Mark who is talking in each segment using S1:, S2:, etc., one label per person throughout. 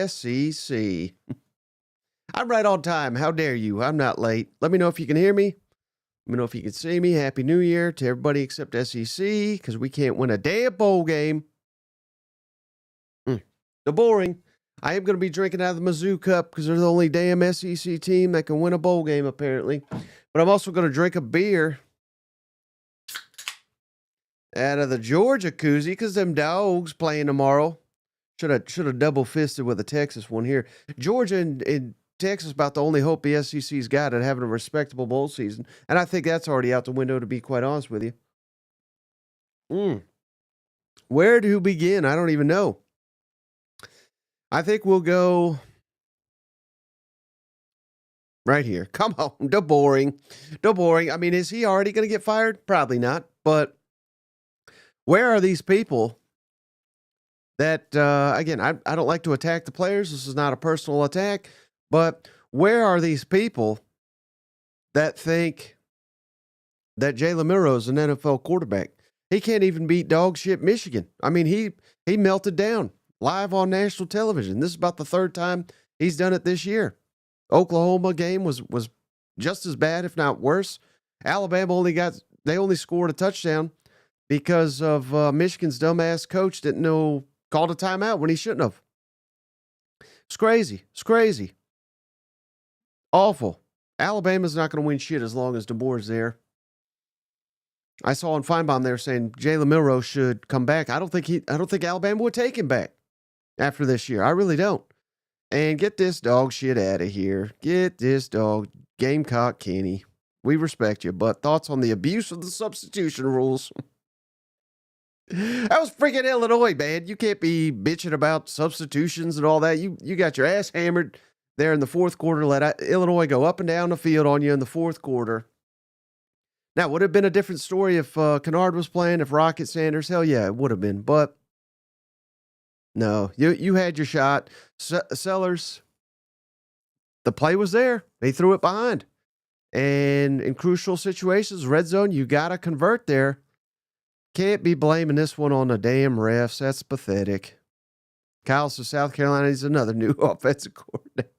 S1: SEC. I'm right on time. How dare you? I'm not late. Let me know if you can hear me. Let me know if you can see me. Happy New Year to everybody except SEC, because we can't win a damn bowl game. DeBoer. I am going to be drinking out of the Mizzou Cup because they're the only damn SEC team that can win a bowl game, apparently. But I'm also going to drink a beer out of the Georgia koozie because them dogs playing tomorrow. Should have double fisted with a Texas one here. Georgia and Texas about the only hope the SEC's got at having a respectable bowl season. And I think that's already out the window, to be quite honest with you. Where to begin? I don't even know. I think we'll go right here. Come on, DeBoer. I mean, is he already going to get fired? Probably not. But where are these people that, again, I don't like to attack the players. This is not a personal attack. But where are these people that think that Jalen Milroe is an NFL quarterback? He can't even beat dog shit Michigan. I mean, he melted down live on national television. This is about the third time he's done it this year. Oklahoma game was just as bad, if not worse. Alabama only scored a touchdown because of Michigan's dumbass coach called a timeout when he shouldn't have. It's crazy. Awful. Alabama's not going to win shit as long as DeBoer's there. I saw on Feinbaum there saying Jalen Milroe should come back. I don't think Alabama would take him back after this year. I really don't. And get this dog shit out of here. Get this dog, Gamecock Kenny. We respect you, but thoughts on the abuse of the substitution rules? That was freaking Illinois, man. You can't be bitching about substitutions and all that. You got your ass hammered there in the fourth quarter. Let Illinois go up and down the field on you in the fourth quarter. Now, would it have been a different story if Kennard was playing, if Rocket Sanders? Hell yeah, it would have been. But no, you had your shot. Sellers, the play was there. They threw it behind. And in crucial situations, red zone, you got to convert there. Can't be blaming this one on the damn refs. That's pathetic. Kyle says South Carolina is another new offensive coordinator.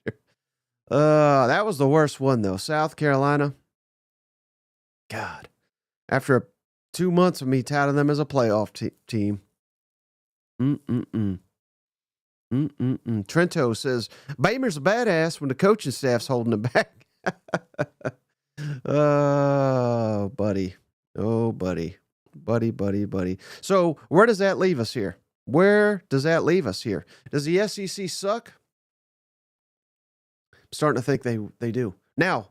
S1: That was the worst one, though. South Carolina. God. After 2 months of me touting them as a playoff team. Trento says, Bamer's a badass when the coaching staff's holding him back. Oh, buddy. Buddy. So where does that leave us here? Does the SEC suck? I'm starting to think they do. Now,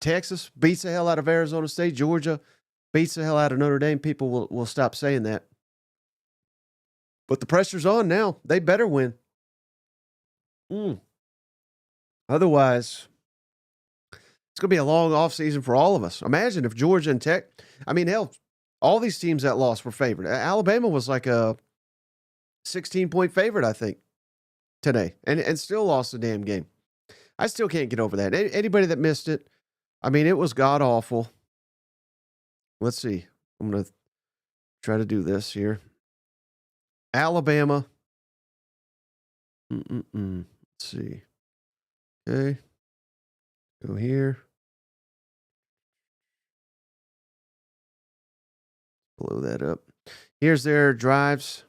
S1: Texas beats the hell out of Arizona State. Georgia beats the hell out of Notre Dame. People will stop saying that. But the pressure's on now. They better win. Otherwise, it's going to be a long offseason for all of us. Imagine if Georgia and Tech, I mean, hell, all these teams that lost were favored. Alabama was like a 16-point favorite, I think, today, and still lost the damn game. I still can't get over that. Anybody that missed it, I mean, it was god-awful. Let's see. I'm going to try to do this here. Alabama. Let's see. Okay. Go here. Blow that up. Here's their drives.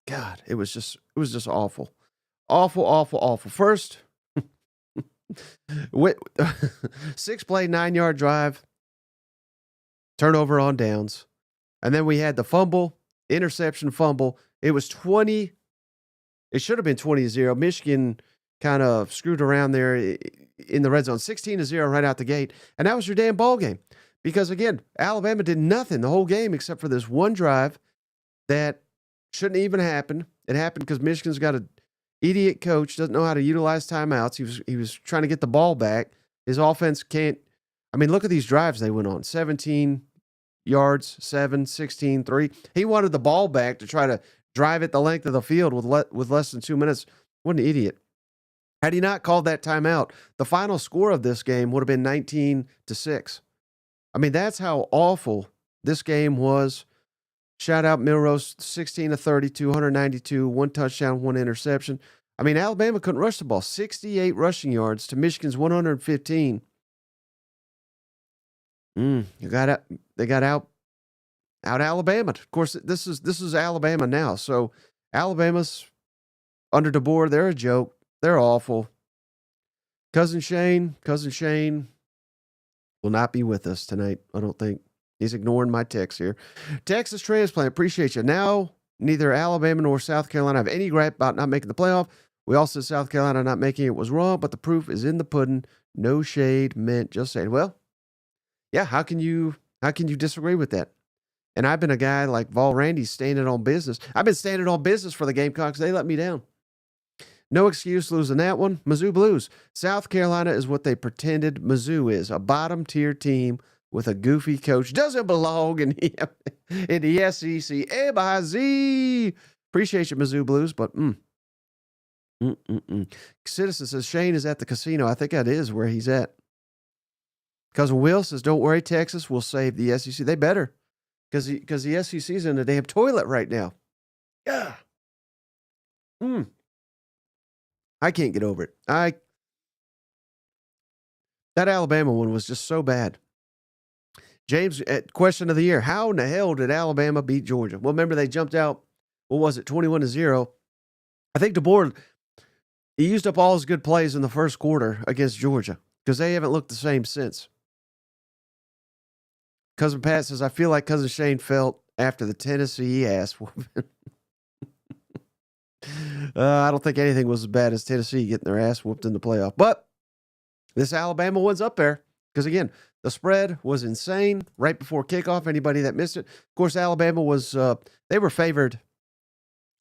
S1: God, it was just awful. Awful. First, 6-play, 9-yard drive, turnover on downs. And then we had the interception fumble. It was 20. It should have been 20-0. Michigan kind of screwed around there in the red zone. 16-0 right out the gate. And that was your damn ball game. Because, again, Alabama did nothing the whole game except for this one drive that shouldn't even happen. It happened because Michigan's got an idiot coach, doesn't know how to utilize timeouts. He was trying to get the ball back. His offense can't. I mean, look at these drives they went on. 17 yards, 7, 16, 3. He wanted the ball back to try to drive it the length of the field with less than 2 minutes. What an idiot. Had he not called that timeout, the final score of this game would have been 19-6. I mean, that's how awful this game was. Shout out Milrose, 16 of 32, 192, 1 touchdown, 1 interception. I mean, Alabama couldn't rush the ball. 68 rushing yards to Michigan's 115. They got out Alabama. Of course, this is Alabama now. So Alabama's under DeBoer. They're a joke. They're awful. Cousin Shane will not be with us tonight, I don't think. He's ignoring my text here. Texas transplant, appreciate you. Now, neither Alabama nor South Carolina have any gripe about not making the playoff. We all said South Carolina not making it was wrong, but the proof is in the pudding. No shade meant, just saying. Well, yeah, how can you disagree with that? And I've been a guy like Vol Randy standing on business. I've been standing on business for the Gamecocks. They let me down. No excuse losing that one. Mizzou Blues. South Carolina is what they pretended Mizzou is, a bottom-tier team with a goofy coach. Doesn't belong in the SEC. A-by-Z. Appreciate you, Mizzou Blues, but Citizen says Shane is at the casino. I think that is where he's at. Cousin Will says, don't worry, Texas will save the SEC. They better, because the SEC's in the damn toilet right now. Yeah. I can't get over it. That Alabama one was just so bad. James, question of the year. How in the hell did Alabama beat Georgia? Well, remember they jumped out, what was it, 21-0. I think DeBoer, he used up all his good plays in the first quarter against Georgia because they haven't looked the same since. Cousin Pat says, I feel like Cousin Shane felt after the Tennessee ass whooping. I don't think anything was as bad as Tennessee getting their ass whooped in the playoff. But this Alabama one's up there because, again, the spread was insane right before kickoff. Anybody that missed it. Of course, Alabama was, they were favored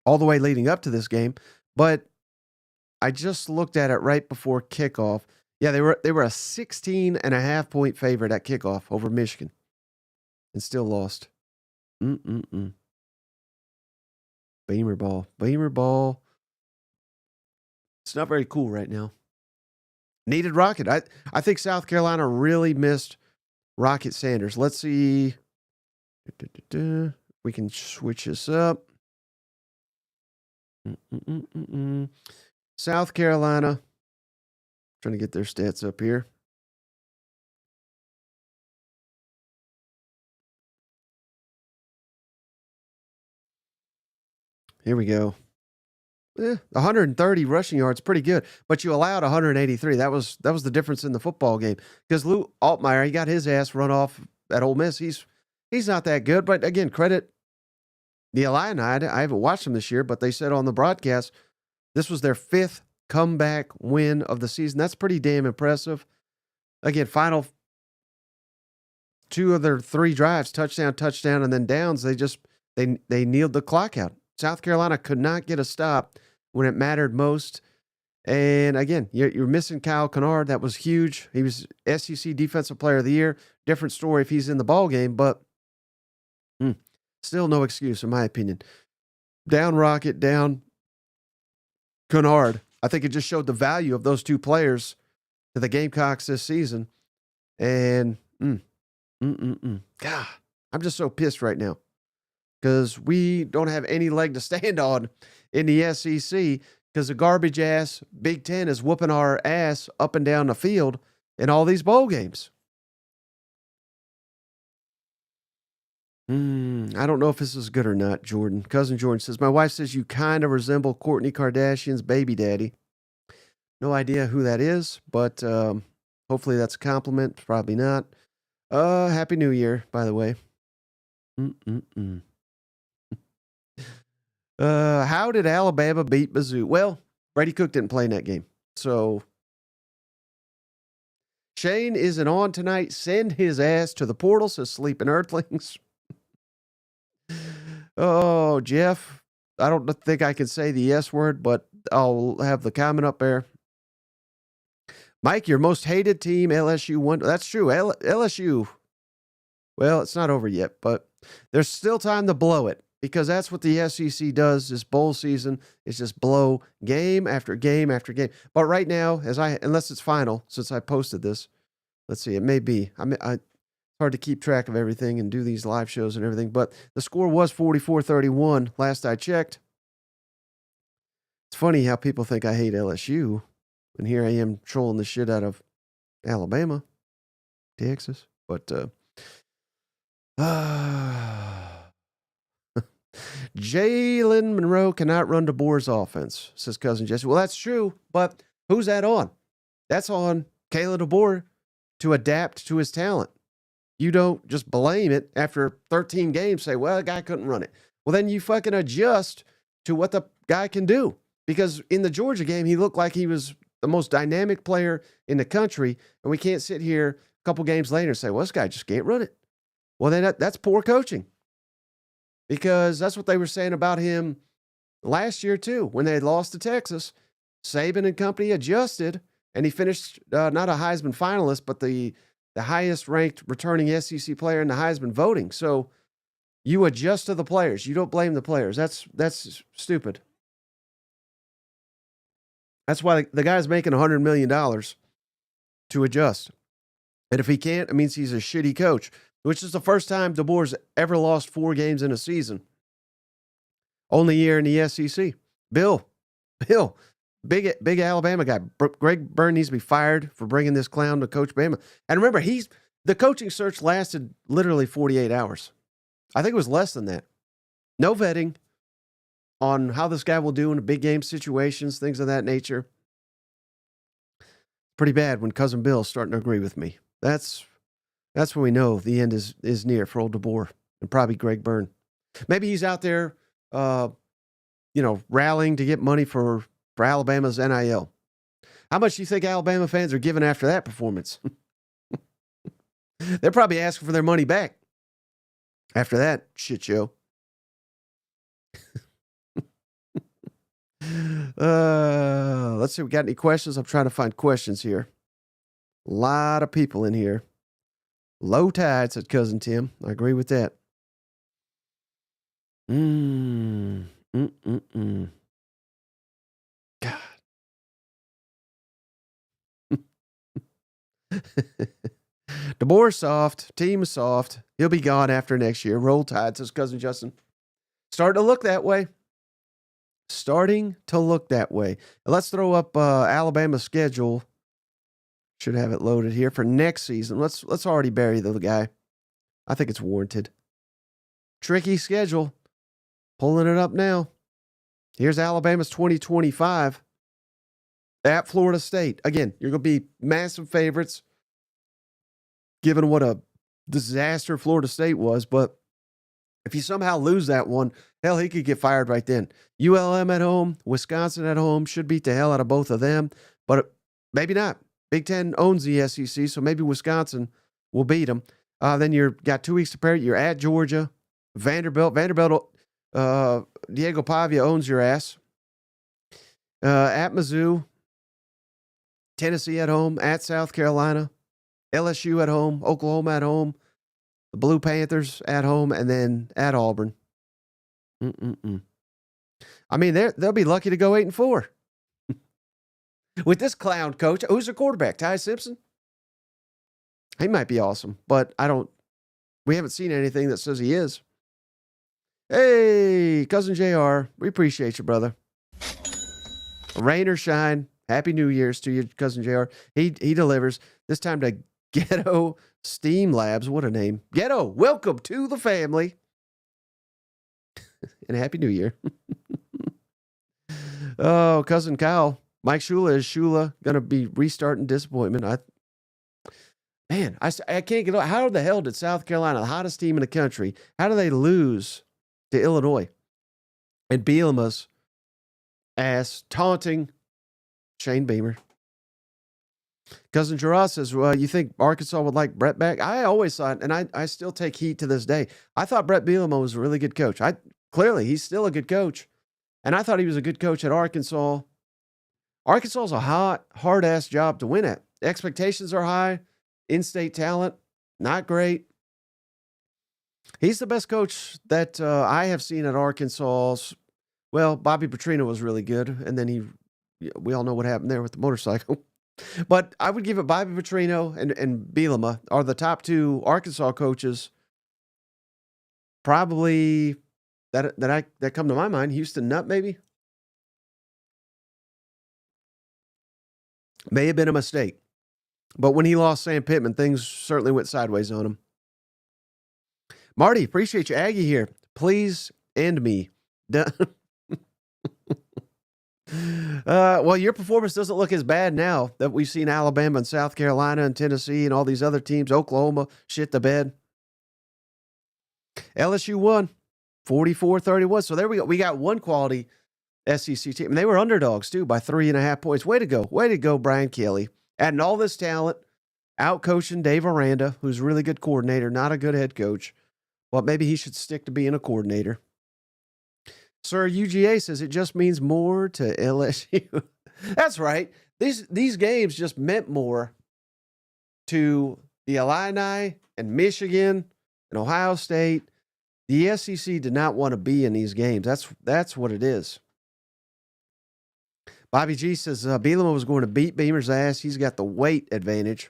S1: all the way leading up to this game. But I just looked at it right before kickoff. Yeah, they were a 16.5-point favorite at kickoff over Michigan and still lost. Beamer ball. It's not very cool right now. Needed Rocket. I think South Carolina really missed Rocket Sanders. Let's see. We can switch this up. South Carolina. Trying to get their stats up here. Here we go. 130 rushing yards, pretty good. But you allowed 183. That was the difference in the football game. Because Lou Altmaier, he got his ass run off at Ole Miss. He's not that good. But again, credit the Illini. I haven't watched them this year, but they said on the broadcast this was their 5th comeback win of the season. That's pretty damn impressive. Again, final 2 of their 3 drives, touchdown, and then downs. They kneeled the clock out. South Carolina could not get a stop when it mattered most. And again, you're missing Kyle Kennard. That was huge. He was SEC Defensive Player of the Year. Different story if he's in the ball game, but still no excuse in my opinion. Down Rocket, down Kennard. I think it just showed the value of those 2 players to the Gamecocks this season. And God, I'm just so pissed right now. Because we don't have any leg to stand on in the SEC because the garbage-ass Big Ten is whooping our ass up and down the field in all these bowl games. I don't know if this is good or not, Jordan. Cousin Jordan says, my wife says you kind of resemble Kourtney Kardashian's baby daddy. No idea who that is, but hopefully that's a compliment. Probably not. Happy New Year, by the way. How did Alabama beat Mizzou? Well, Brady Cook didn't play in that game. So Shane isn't on tonight. Send his ass to the portal, says Sleeping Earthlings. Oh, Jeff, I don't think I can say the S word, but I'll have the comment up there. Mike, your most hated team, LSU won. That's true. LSU. Well, it's not over yet, but there's still time to blow it. Because that's what the SEC does this bowl season, is just blow game after game after game. But right now, unless it's final, since I posted this, let's see, it may be. It's hard to keep track of everything and do these live shows and everything. But the score was 44-31 last I checked. It's funny how people think I hate LSU. And here I am trolling the shit out of Alabama, Texas. But Jalen Monroe cannot run DeBoer's offense, says Cousin Jesse. Well, that's true, but who's that on? That's on Kayla DeBoer to adapt to his talent. You don't just blame it after 13 games, say, well, the guy couldn't run it. Well, then you fucking adjust to what the guy can do. Because in the Georgia game, he looked like he was the most dynamic player in the country, and we can't sit here a couple games later and say, well, this guy just can't run it. Well, then that's poor coaching. Because that's what they were saying about him last year, too. When they lost to Texas, Saban and company adjusted, and he finished not a Heisman finalist, but the highest-ranked returning SEC player in the Heisman voting. So you adjust to the players. You don't blame the players. That's stupid. That's why the guy's making $100 million to adjust. And if he can't, it means he's a shitty coach, which is the first time DeBoer's ever lost 4 games in a season. Only year in the SEC. Bill, big Alabama guy. Greg Byrne needs to be fired for bringing this clown to coach Bama. And remember, the coaching search lasted literally 48 hours. I think it was less than that. No vetting on how this guy will do in big game situations, things of that nature. Pretty bad when Cousin Bill's starting to agree with me. That's when we know the end is near for old DeBoer and probably Greg Byrne. Maybe he's out there, rallying to get money for Alabama's NIL. How much do you think Alabama fans are giving after that performance? They're probably asking for their money back after that shit show. Let's see if we got any questions. I'm trying to find questions here. A lot of people in here. Low tide, said Cousin Tim. I agree with that. God. DeBoer's soft. Team is soft. He'll be gone after next year. Roll tide, says Cousin Justin. Starting to look that way. Let's throw up Alabama's schedule. Should have it loaded here for next season. Let's already bury the guy. I think it's warranted. Tricky schedule. Pulling it up now. Here's Alabama's 2025 at Florida State. Again, you're going to be massive favorites given what a disaster Florida State was, but if you somehow lose that one, hell, he could get fired right then. ULM at home, Wisconsin at home, should beat the hell out of both of them, but maybe not. Big Ten owns the SEC, so maybe Wisconsin will beat them. Then you've got 2 weeks to prepare. You're at Georgia, Vanderbilt. Diego Pavia owns your ass. At Mizzou, Tennessee at home, at South Carolina, LSU at home, Oklahoma at home, the Blue Panthers at home, and then at Auburn. I mean, they'll be lucky to go 8-4. With this clown coach, who's the quarterback? Ty Simpson? He might be awesome, but we haven't seen anything that says he is. Hey, Cousin JR, we appreciate you, brother. Rain or shine, Happy New Year's to you, Cousin JR. He delivers. This time to Ghetto Steam Labs. What a name. Ghetto, welcome to the family. And Happy New Year. Oh, Cousin Kyle. Mike Shula, is Shula going to be restarting disappointment? I can't get. How the hell did South Carolina, the hottest team in the country, how do they lose to Illinois? And Bielema's ass taunting Shane Beamer. Cousin Gerard says, well, you think Arkansas would like Brett back? I always thought, and I still take heat to this day, I thought Brett Bielema was a really good coach. Clearly, he's still a good coach. And I thought he was a good coach at Arkansas. Arkansas is a hard-ass job to win at. Expectations are high. In-state talent, not great. He's the best coach that I have seen at Arkansas. Well, Bobby Petrino was really good, and then we all know what happened there with the motorcycle. But I would give it Bobby Petrino and Bielema are the top two Arkansas coaches. Probably that come to my mind. Houston Nutt, maybe. May have been a mistake. But when he lost Sam Pittman, things certainly went sideways on him. Marty, appreciate you. Aggie here. Please end me. Well, your performance doesn't look as bad now that we've seen Alabama and South Carolina and Tennessee and all these other teams, Oklahoma, shit the bed. LSU won 44-31. So there we go. We got one quality SEC team. And they were underdogs, too, by 3.5 points. Way to go. Way to go, Brian Kelly. Adding all this talent, out-coaching Dave Aranda, who's a really good coordinator, not a good head coach. Well, maybe he should stick to being a coordinator. Sir UGA says it just means more to LSU. That's right. These games just meant more to the Illini and Michigan and Ohio State. The SEC did not want to be in these games. That's what it is. Bobby G says Bielema was going to beat Beamer's ass. He's got the weight advantage.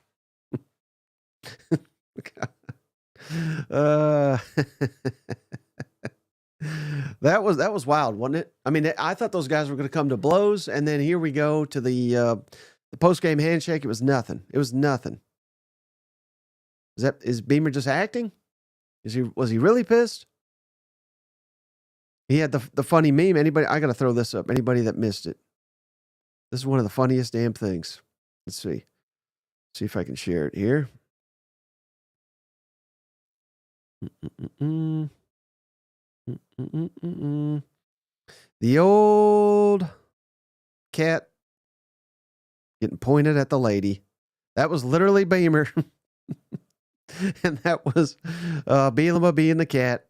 S1: That was wild, wasn't it? I mean, I thought those guys were going to come to blows, and then here we go to the post-game handshake. It was nothing. It was nothing. Is Beamer just acting? Was he really pissed? He had the funny meme. Anybody? I got to throw this up. Anybody that missed it? This is one of the funniest damn things. Let's see. See if I can share it here. The old cat getting pointed at the lady. That was literally Beamer. And that was Bielema being the cat.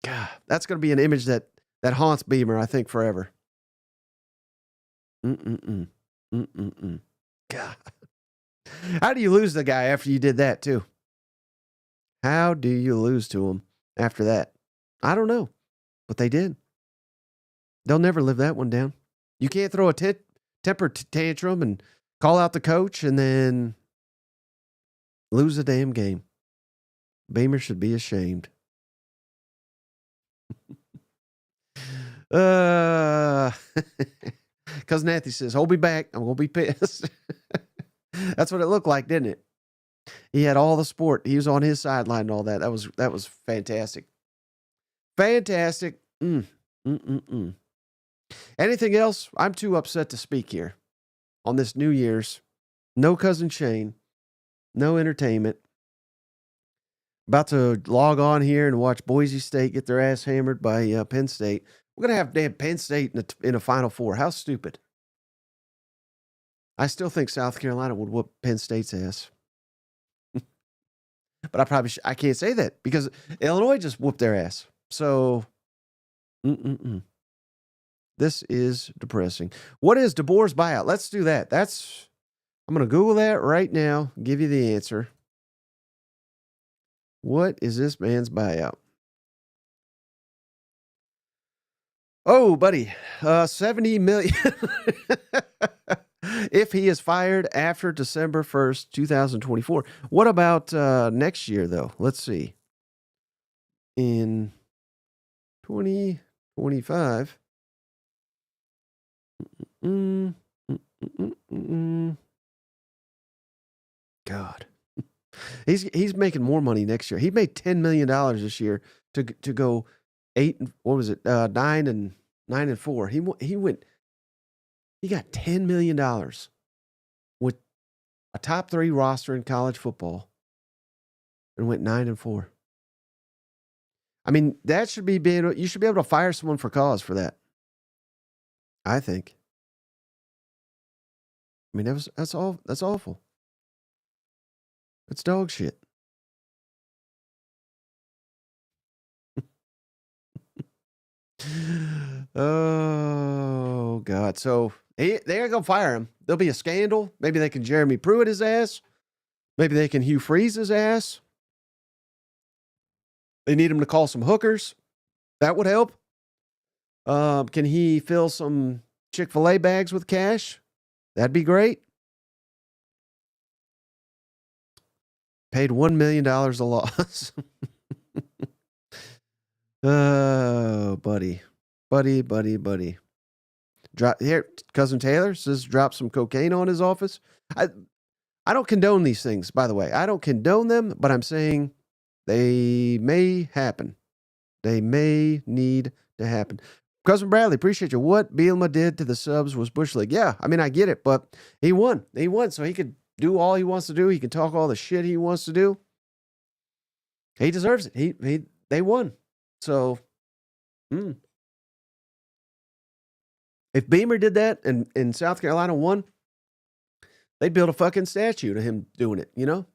S1: God, that's going to be an image that haunts Beamer, I think, forever. God. How do you lose the guy after you did that, too? How do you lose to him after that? I don't know, but they did. They'll never live that one down. You can't throw a temper tantrum and call out the coach and then lose the damn game. Beamer should be ashamed. Cousin Nathy says, hold me back. I'm going to be pissed. That's what it looked like, didn't it? He had all the sport. He was on his sideline and all that. That was fantastic. Fantastic. Anything else? I'm too upset to speak here on this New Year's. No Cousin Shane. No entertainment. About to log on here and watch Boise State get their ass hammered by Penn State. We're going to have damn Penn State in a Final Four. How stupid. I still think South Carolina would whoop Penn State's ass. But I can't say that because Illinois just whooped their ass. So, this is depressing. What is DeBoer's buyout? Let's do that. I'm going to Google that right now, give you the answer. What is this man's buyout? Oh, buddy, $70 million. If he is fired after December 1st, 2024. What about next year, though? Let's see. In 2025. God. He's making more money next year. He made $10 million this year to go 9-4. He got $10 million with a top 3 roster in college football and went 9-4. I mean, you should be able to fire someone for cause for that. I think. I mean, that's awful. It's dog shit. Oh, God. So they're going to fire him. There'll be a scandal. Maybe they can Jeremy Pruitt his ass. Maybe they can Hugh Freeze his ass. They need him to call some hookers. That would help. Can he fill some Chick-fil-A bags with cash? That'd be great. Paid $1 million a loss. Oh, buddy. Drop here. Cousin Taylor says drop some cocaine on his office. I don't condone these things, by the way. I don't condone them, but I'm saying they may happen. They may need to happen. Cousin Bradley, appreciate you. What Bielema did to the subs was Bush League. Yeah, I mean, I get it, but he won. He won, so he could do all he wants to do. He can talk all the shit he wants to do. He deserves it. They won. So, if Beamer did that and in South Carolina won, they'd build a fucking statue to him doing it, you know?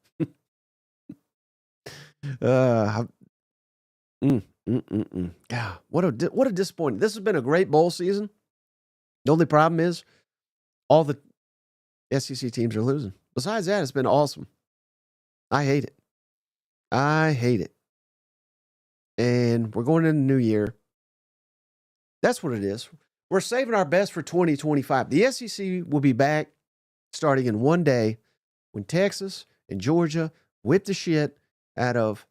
S1: God, what a disappointment. This has been a great bowl season. The only problem is all the SEC teams are losing. Besides that, it's been awesome. I hate it. And we're going into the new year. That's what it is. We're saving our best for 2025. The SEC will be back starting in one day when Texas and Georgia whip the shit out of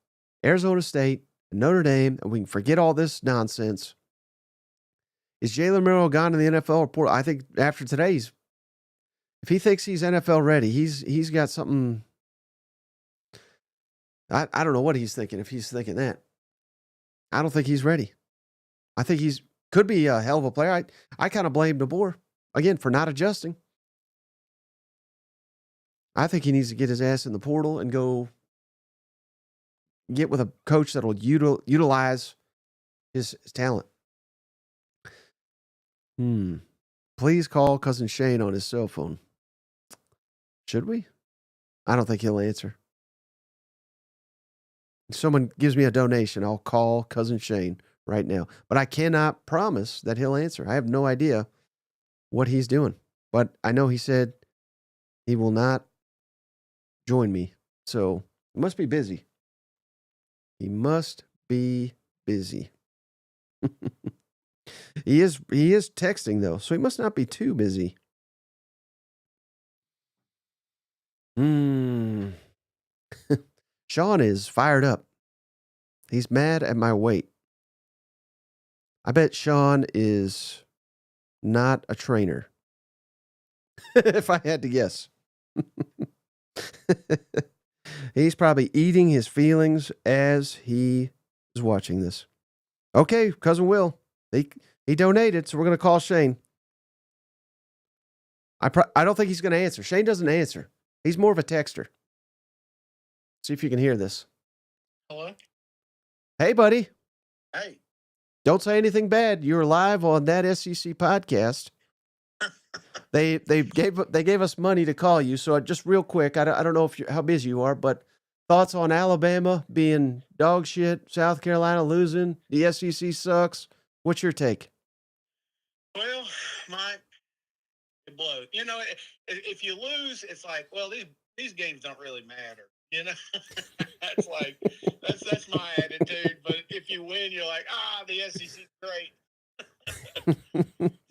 S1: Arizona State and Notre Dame, and we can forget all this nonsense. Is Jalen Milroe gone to the NFL report? I think after today, if he thinks he's NFL ready, he's got something. I don't know what he's thinking. If he's thinking that, I don't think he's ready. I think could be a hell of a player. I kind of blame DeBoer again for not adjusting. I think he needs to get his ass in the portal and go get with a coach that'll utilize his talent. Please call Cousin Shane on his cell phone. Should we? I don't think he'll answer. If someone gives me a donation, I'll call Cousin Shane right now. But I cannot promise that he'll answer. I have no idea what he's doing. But I know he said he will not join me. So he must be busy. He must be busy. He is texting though, so he must not be too busy. Sean is fired up. He's mad at my weight. I bet Sean is not a trainer. If I had to guess. He's probably eating his feelings as he is watching this. Okay, Cousin Will. He donated, so we're going to call Shane. I don't think he's going to answer. Shane doesn't answer. He's more of a texter. See if you can hear this.
S2: Hello?
S1: Hey, buddy.
S2: Hey.
S1: Don't say anything bad. You're live on that SEC podcast. They gave us money to call you. So just real quick, I don't know how busy you are, but thoughts on Alabama being dog shit, South Carolina losing, the SEC sucks. What's your take?
S2: Well, Mike, it blows. You know, if you lose, it's like, well, these games don't really matter. You know, that's my attitude. But if you win, you're like, the SEC's great.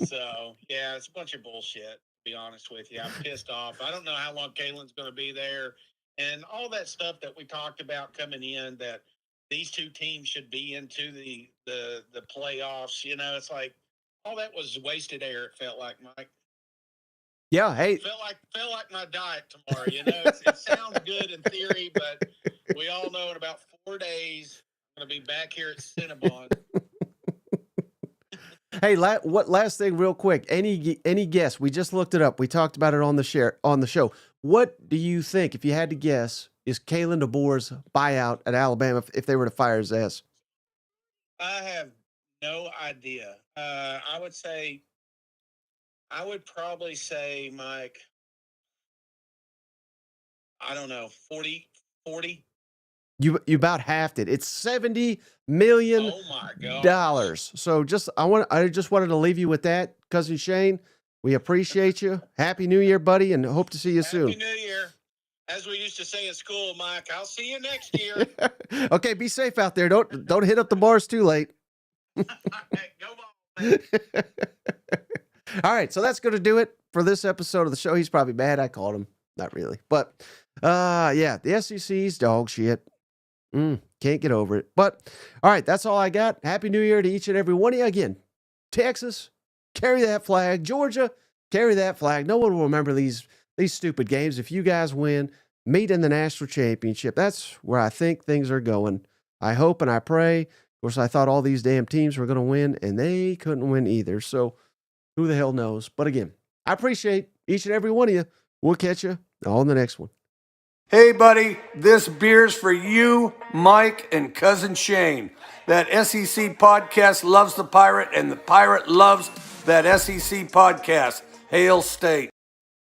S2: So yeah, it's a bunch of bullshit. To be honest with you, I'm pissed off. I don't know how long Kalen's going to be there, and all that stuff that we talked about coming in. That these two teams should be into the playoffs. You know, it's like all that was wasted air. It felt like, Mike.
S1: Yeah, hey.
S2: Felt like my diet tomorrow. You know, it sounds good in theory, but we all know in about 4 days I'm going to be back here at Cinnabon.
S1: Hey, what last thing, real quick? Any guess? We just looked it up. We talked about it on the show. What do you think, if you had to guess, is Kalen DeBoer's buyout at Alabama if they were to fire his ass?
S2: I have no idea. I would probably say, Mike, I don't know, 40.
S1: You about halved it. It's $70 million.
S2: Oh my God.
S1: So I just wanted to leave you with that, Cousin Shane. We appreciate you. Happy New Year, buddy, and hope to see you soon.
S2: Happy New Year. As we used to say in school, Mike, I'll see you next year.
S1: Okay, be safe out there. Don't hit up the bars too late.
S2: Go ball.
S1: All right, so that's going to do it for this episode of the show. He's probably mad I called him. Not really. But Yeah, the SEC's dog shit. Can't get over it. But all right, that's all I got. Happy New Year to each and every one of you. Again, Texas, carry that flag. Georgia, carry that flag. No one will remember these stupid games. If you guys win, meet in the national championship. That's where I think things are going. I hope and I pray. Of course, I thought all these damn teams were going to win, and they couldn't win either. So who the hell knows? But again, I appreciate each and every one of you. We'll catch you on the next one.
S3: Hey, buddy, this beer's for you, Mike, and Cousin Shane. That SEC podcast loves the Pirate, and the Pirate loves that SEC podcast. Hail State.